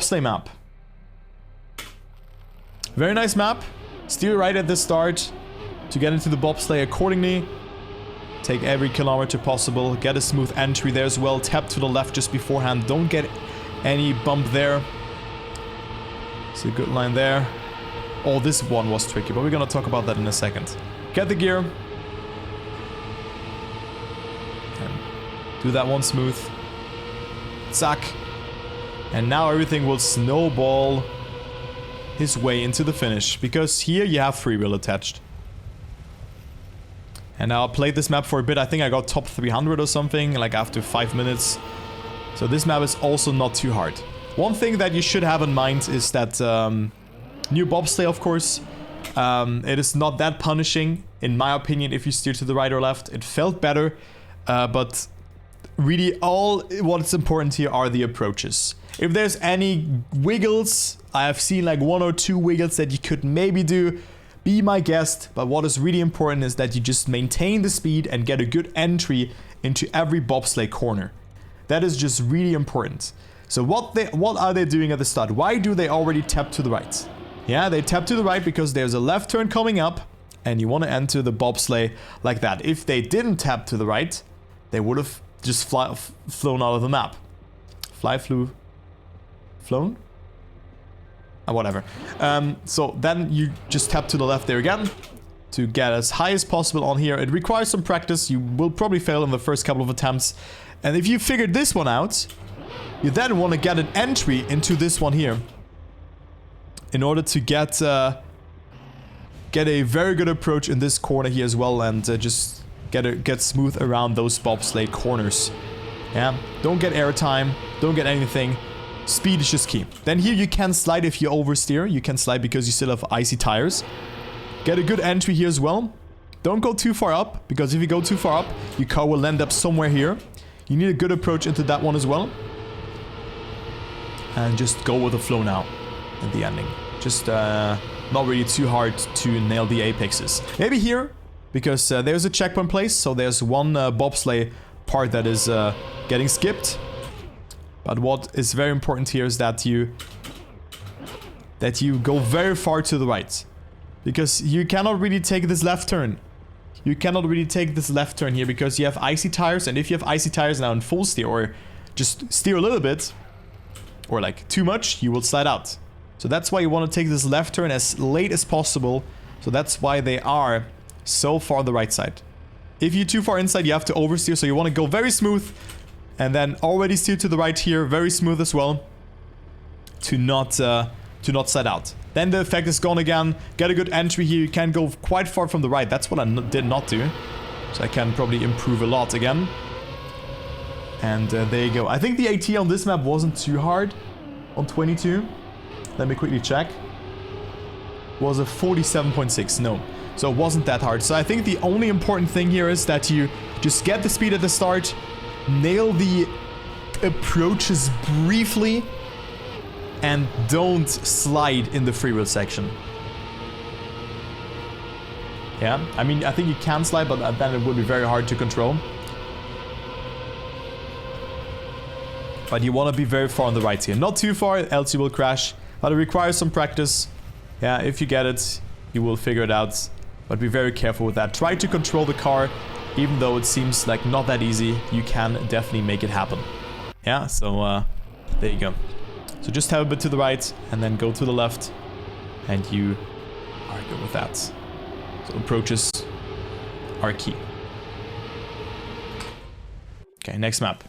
bobsleigh map. Very nice map. Steer right at the start to get into the bobsleigh accordingly. Take every kilometer possible. Get a smooth entry there as well. Tap to the left just beforehand. Don't get any bump there. It's a good line there. Oh, this one was tricky, but we're gonna talk about that in a second. Get the gear. And do that one smooth. Zack. And now everything will snowball his way into the finish. Because here you have free wheel attached. And I played this map for a bit. I think I got top 300 or something, like after 5 minutes. So this map is also not too hard. One thing that you should have in mind is that new bobsleigh, of course, it is not that punishing, in my opinion, if you steer to the right or left. It felt better, but really all what's important here are the approaches. If there's any wiggles, I have seen like 1 or 2 wiggles that you could maybe do. Be my guest, but what is really important is that you just maintain the speed and get a good entry into every bobsleigh corner. That is just really important. So what are they doing at the start? Why do they already tap to the right? Yeah, they tap to the right because there's a left turn coming up and you want to enter the bobsleigh like that. If they didn't tap to the right, they would have just flown out of the map. Flown? Whatever. So then you just tap to the left there again to get as high as possible on here. It requires some practice. You will probably fail in the first couple of attempts. And if you figured this one out, you then want to get an entry into this one here in order to get a very good approach in this corner here as well, and just get smooth around those bobsleigh corners. Yeah, don't get airtime, don't get anything. Speed is just key. Then here you can slide if you oversteer. You can slide because you still have icy tires. Get a good entry here as well. Don't go too far up, because if you go too far up, your car will end up somewhere here. You need a good approach into that one as well. And just go with the flow now in the ending. Just not really too hard to nail the apexes. Maybe here, because there's a checkpoint place, so there's one bobsleigh part that is getting skipped. But what is very important here is that you go very far to the right. Because you cannot really take this left turn. You cannot really take this left turn here because you have icy tires. And if you have icy tires now in full steer, or just steer a little bit, or like too much, you will slide out. So that's why you want to take this left turn as late as possible. So that's why they are so far on the right side. If you're too far inside, you have to oversteer. So you want to go very smooth. And then already steer to the right here, very smooth as well, to not slide out. Then the effect is gone again. Get a good entry here. You can go quite far from the right. That's what I did not do. So I can probably improve a lot again. And there you go. I think the AT on this map wasn't too hard on 22. Let me quickly check. Was a 47.6. No. So it wasn't that hard. So I think the only important thing here is that you just get the speed at the start. Nail the approaches briefly and don't slide in the freewheel section. Yeah, I mean, I think you can slide, but then it would be very hard to control. But you want to be very far on the right here. Not too far, else you will crash. But it requires some practice. Yeah, if you get it, you will figure it out. But be very careful with that. Try to control the car. Even though it seems like not that easy, you can definitely make it happen. Yeah, so there you go. So just have a bit to the right and then go to the left. And you are good with that. So approaches are key. Okay, next map.